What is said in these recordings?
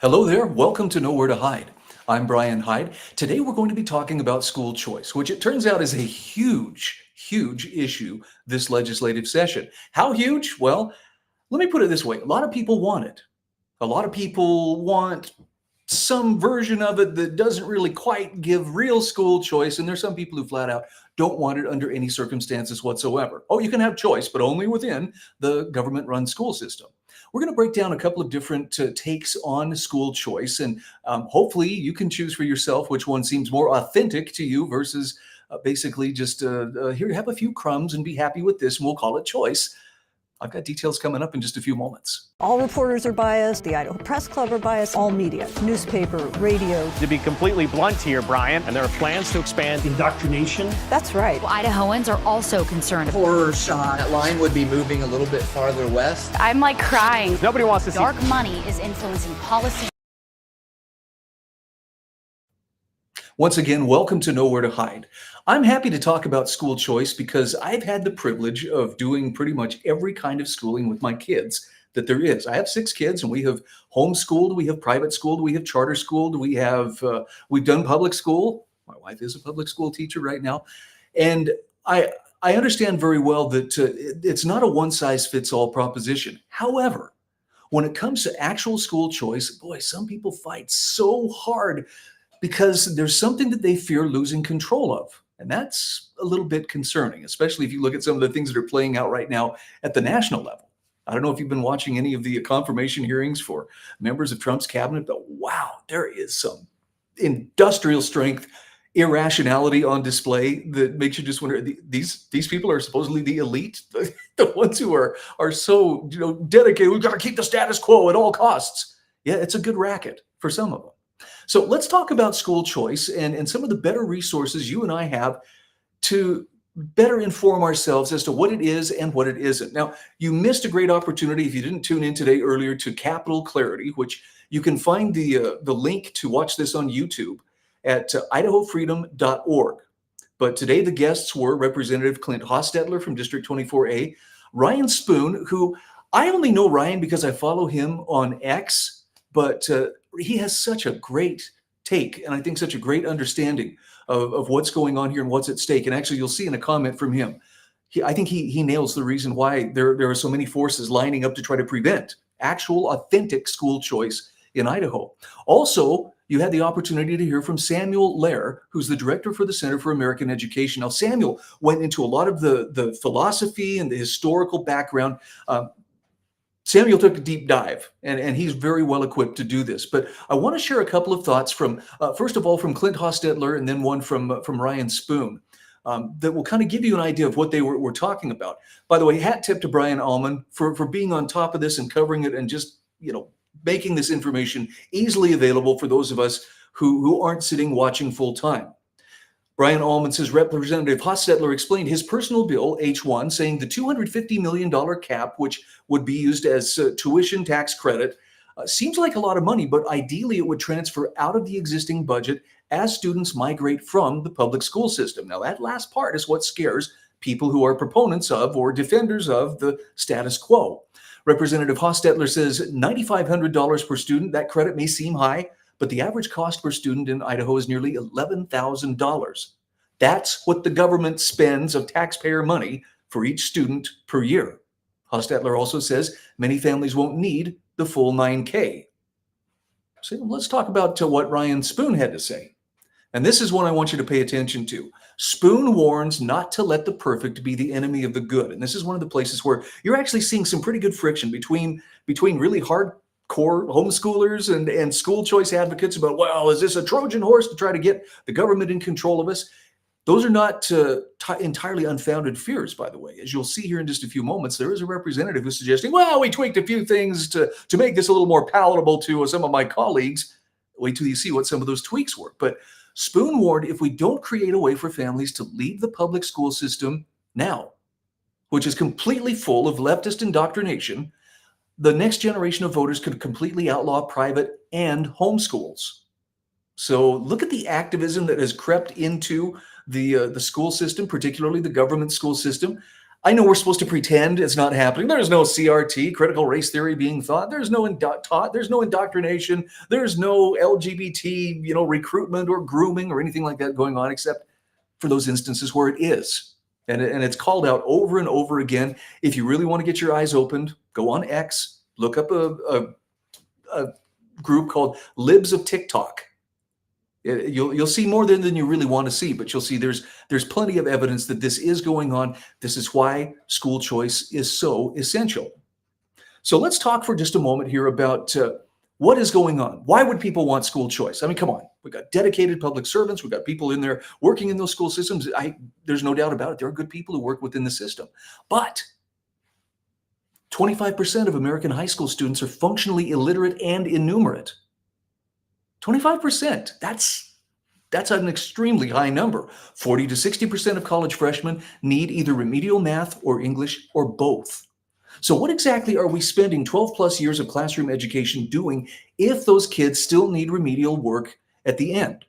Hello there. Welcome to Nowhere to Hide. I'm Brian Hyde. Today we're going to be talking about school choice, which it turns out is a huge issue this legislative session. How huge? Well, let me put it this way. A lot of people want it. A lot of people want some version of it that doesn't really quite give real school choice. And there's some people who flat out don't want it under any circumstances whatsoever. Oh, you can have choice, but only within the government run school system. We're going to break down a couple of different takes on school choice, and hopefully you can choose for yourself which one seems more authentic to you versus basically just here, have a few crumbs and be happy with this, and we'll call it choice. I've got details coming up in just a few moments. All reporters are biased, the Idaho Press Club are biased, all media, newspaper, radio. To be completely blunt here, Brian, and there are plans to expand indoctrination. That's right. Well, Idahoans are also concerned. Horror shot. That line would be moving a little bit farther west. I'm like crying. Nobody wants to see Dark money is influencing policy. Once again, welcome to Nowhere to Hide. I'm happy to talk about school choice because I've had the privilege of doing pretty much every kind of schooling with my kids that there is. I have 6 kids, and we have homeschooled, we have private schooled, we have charter schooled, we've done public school. My wife is a public school teacher right now, and I understand very well that it's not a one-size-fits-all proposition. However, when it comes to actual school choice, boy, some people fight so hard because there's something that they fear losing control of. And that's a little bit concerning, especially if you look at some of the things that are playing out right now at the national level. I don't know if you've been watching any of the confirmation hearings for members of Trump's cabinet, but wow, there is some industrial strength irrationality on display that makes you just wonder, these people are supposedly the elite, the ones who are so dedicated. We've got to keep the status quo at all costs. Yeah, it's a good racket for some of them. So let's talk about school choice and some of the better resources you and I have to better inform ourselves as to what it is and what it isn't. Now, you missed a great opportunity if you didn't tune in today earlier to Capital Clarity, which you can find the link to watch this on YouTube at idahofreedom.org. But today the guests were Representative Clint Hostetler from District 24A, Ryan Spoon, who I only know Ryan because I follow him on X, but he has such a great take, and I think such a great understanding of what's going on here and what's at stake. And actually, you'll see in a comment from him, I think he nails the reason why there are so many forces lining up to try to prevent actual authentic school choice in Idaho. Also, you had the opportunity to hear from Samuel Lair, who's the director for the Center for American Education. Now, Samuel went into a lot of the philosophy and the historical background. Samuel took a deep dive, and he's very well equipped to do this. But I want to share a couple of thoughts from, first of all, from Clint Hostetler, and then one from Ryan Spoon, that will kind of give you an idea of what they were talking about. By the way, hat tip to Brian Allman for being on top of this and covering it and just, making this information easily available for those of us who aren't sitting watching full time. Brian Allman says Representative Hostetler explained his personal bill, H1, saying the $250 million cap, which would be used as tuition tax credit, seems like a lot of money, but ideally it would transfer out of the existing budget as students migrate from the public school system. Now, that last part is what scares people who are proponents of or defenders of the status quo. Representative Hostetler says $9,500 per student. That credit may seem high, but the average cost per student in Idaho is nearly $11,000. That's what the government spends of taxpayer money for each student per year. Hostetler also says many families won't need the full $9K. So let's talk about what Ryan Spoon had to say. And this is one I want you to pay attention to. Spoon warns not to let the perfect be the enemy of the good. And this is one of the places where you're actually seeing some pretty good friction between really hardcore homeschoolers and school choice advocates about, well, is this a Trojan horse to try to get the government in control of us? Those are not entirely unfounded fears, by the way. As you'll see here in just a few moments, there is a representative who's suggesting, well, we tweaked a few things to make this a little more palatable to some of my colleagues. Wait till you see what some of those tweaks were. But Spoon warned if we don't create a way for families to leave the public school system now, which is completely full of leftist indoctrination, the next generation of voters could completely outlaw private and homeschools. So look at the activism that has crept into the school system, particularly the government school system. I know we're supposed to pretend it's not happening. There's no CRT, critical race theory being taught. There's no there's no indoctrination. There's no LGBT, recruitment or grooming or anything like that going on, except for those instances where it is. And it's called out over and over again. If you really want to get your eyes opened, go on X, look up a group called Libs of TikTok. You'll see more than you really want to see, but you'll see there's plenty of evidence that this is going on. This is why school choice is so essential. So let's talk for just a moment here about what is going on. Why would people want school choice? I mean, come on. We've got dedicated public servants. We've got people in there working in those school systems. There's no doubt about it. There are good people who work within the system. But 25% of American high school students are functionally illiterate and innumerate. 25%. That's an extremely high number. 40 to 60% of college freshmen need either remedial math or English or both. So what exactly are we spending 12 plus years of classroom education doing if those kids still need remedial work at the end?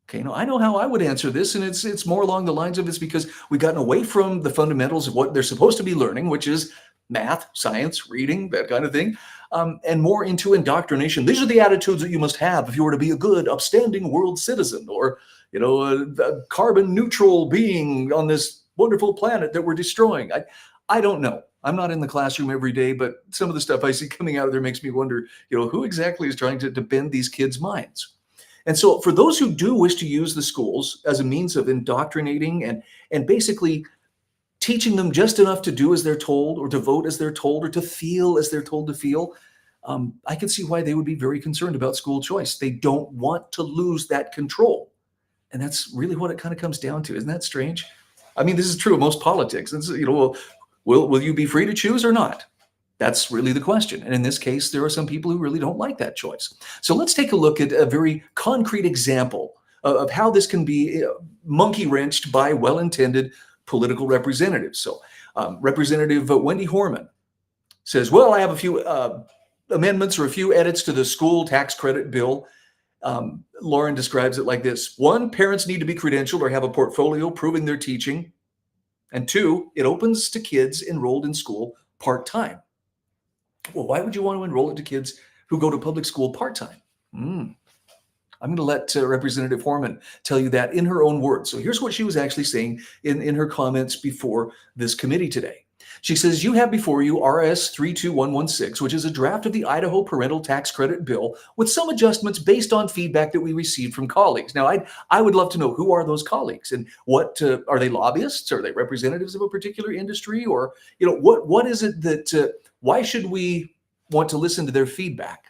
Okay, now I know how I would answer this, and it's more along the lines of it's because we've gotten away from the fundamentals of what they're supposed to be learning, which is math, science, reading, that kind of thing, and more into indoctrination. These are the attitudes that you must have if you were to be a good, upstanding world citizen, or a carbon neutral being on this wonderful planet that we're destroying. I don't know. I'm not in the classroom every day, but some of the stuff I see coming out of there makes me wonder, who exactly is trying to bend these kids' minds. And so for those who do wish to use the schools as a means of indoctrinating and basically teaching them just enough to do as they're told, or to vote as they're told, or to feel as they're told to feel, I can see why they would be very concerned about school choice. They don't want to lose that control. And that's really what it kind of comes down to. Isn't that strange? I mean, this is true of most politics. It's, will you be free to choose or not? That's really the question. And in this case, there are some people who really don't like that choice. So let's take a look at a very concrete example of how this can be monkey wrenched by well-intended political representatives. So Representative Wendy Horman says, well, I have a few amendments or a few edits to the school tax credit bill. Lauren describes it like this. 1, parents need to be credentialed or have a portfolio proving their teaching. And 2, it opens to kids enrolled in school part-time. Well, why would you want to enroll it to kids who go to public school part-time? I'm going to let Representative Horman tell you that in her own words. So here's what she was actually saying in her comments before this committee today. She says, you have before you RS 32116, which is a draft of the Idaho parental tax credit bill with some adjustments based on feedback that we received from colleagues. Now, I would love to know, who are those colleagues, and what are they lobbyists? Are they representatives of a particular industry? Or, what is it that, why should we want to listen to their feedback,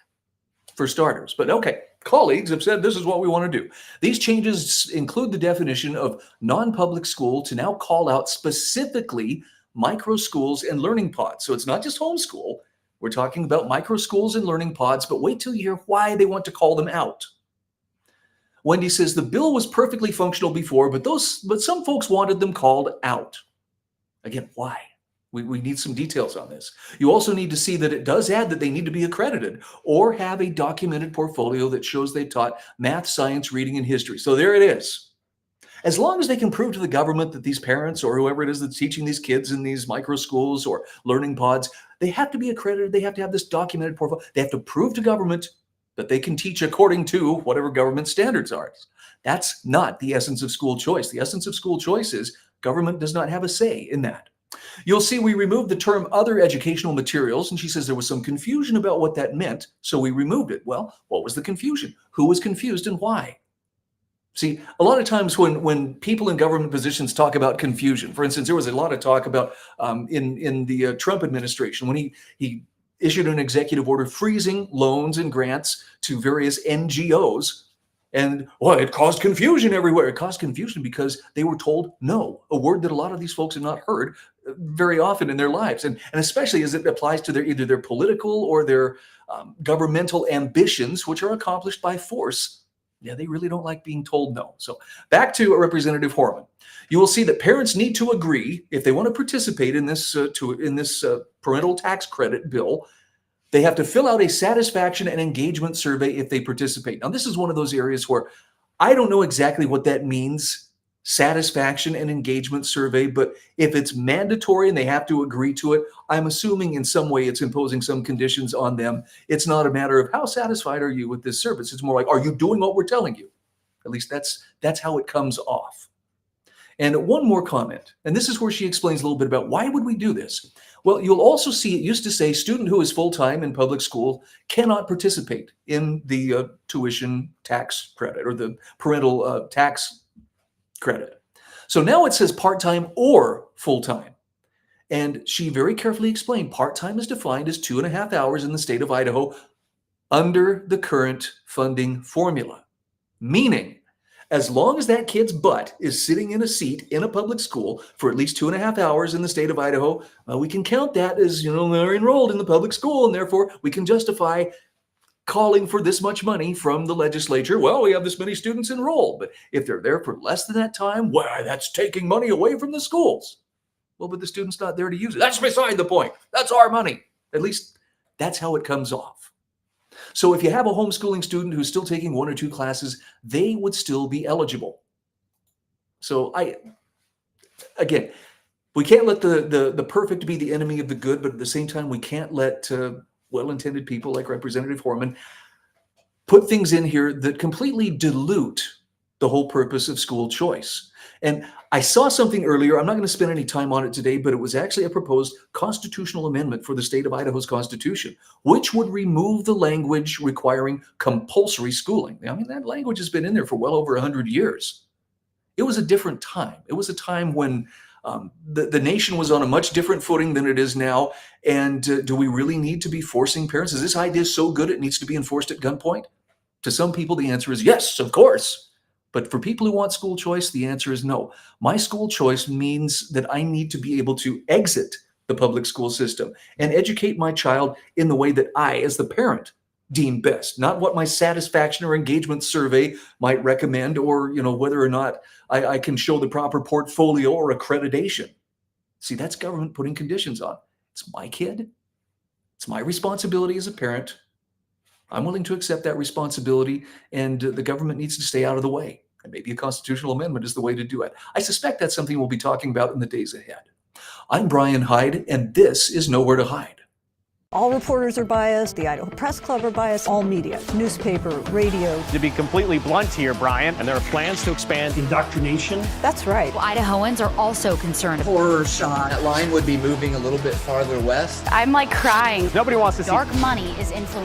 for starters? But okay. Colleagues have said this is what we want to do. These changes include the definition of non-public school to now call out specifically micro schools and learning pods. So it's not just homeschool. We're talking about micro schools and learning pods, but wait till you hear why they want to call them out. Wendy says the bill was perfectly functional before, but some folks wanted them called out. Again, why? We need some details on this. You also need to see that it does add that they need to be accredited or have a documented portfolio that shows they taught math, science, reading, and history. So there it is. As long as they can prove to the government that these parents or whoever it is that's teaching these kids in these micro schools or learning pods, they have to be accredited. They have to have this documented portfolio. They have to prove to government that they can teach according to whatever government standards are. That's not the essence of school choice. The essence of school choice is government does not have a say in that. You'll see we removed the term other educational materials, and she says there was some confusion about what that meant, so we removed it. Well, what was the confusion? Who was confused and why? See, a lot of times when people in government positions talk about confusion, for instance, there was a lot of talk about in the Trump administration when he issued an executive order freezing loans and grants to various NGOs. And well, it caused confusion everywhere. It caused confusion because they were told no, a word that a lot of these folks have not heard very often in their lives. And especially as it applies to either their political or their governmental ambitions, which are accomplished by force. Yeah, they really don't like being told no. So back to Representative Horman. You will see that parents need to agree if they want to participate in this parental tax credit bill. They have to fill out a satisfaction and engagement survey if they participate. Now, this is one of those areas where I don't know exactly what that means satisfaction and engagement survey, but if it's mandatory and they have to agree to it, I'm assuming in some way it's imposing some conditions on them. It's not a matter of how satisfied are you with this service. It's more like, are you doing what we're telling you? At least that's how it comes off. And one more comment, and this is where she explains a little bit about why would we do this? Well, you'll also see it used to say student who is full-time in public school cannot participate in the tuition tax credit or the parental tax credit. So now it says part-time or full-time. And she very carefully explained part-time is defined as 2.5 hours in the state of Idaho under the current funding formula. Meaning, as long as that kid's butt is sitting in a seat in a public school for at least 2.5 hours in the state of Idaho, we can count that as, they're enrolled in the public school, and therefore we can justify calling for this much money from the legislature. Well, we have this many students enrolled, but if they're there for less than that time, why, that's taking money away from the schools. Well, but the student's not there to use it. That's beside the point. That's our money. At least that's how it comes off. So if you have a homeschooling student who's still taking 1 or 2 classes, they would still be eligible. So again, we can't let the perfect be the enemy of the good, but at the same time, we can't let well-intended people like Representative Horman put things in here that completely dilute the whole purpose of school choice. And I saw something earlier, I'm not going to spend any time on it today, but it was actually a proposed constitutional amendment for the state of Idaho's constitution, which would remove the language requiring compulsory schooling. I mean, that language has been in there for well over 100 years. It was a different time. It was a time when the nation was on a much different footing than it is now. And do we really need to be forcing parents? Is this idea so good it needs to be enforced at gunpoint? To some people, the answer is yes, of course. But for people who want school choice, the answer is no. My school choice means that I need to be able to exit the public school system and educate my child in the way that I, as the parent, deem best, not what my satisfaction or engagement survey might recommend, or whether or not I can show the proper portfolio or accreditation. See, that's government putting conditions on. It's my kid. It's my responsibility as a parent. I'm willing to accept that responsibility, and the government needs to stay out of the way. And maybe a constitutional amendment is the way to do it. I suspect that's something we'll be talking about in the days ahead. I'm Brian Hyde, and this is Nowhere to Hide. All reporters are biased. The Idaho Press Club are biased. All media, newspaper, radio. To be completely blunt here, Brian, and there are plans to expand indoctrination. That's right. Well, Idahoans are also concerned. Horror shot. That line would be moving a little bit farther west. I'm like crying. Nobody wants to see Dark money is influencing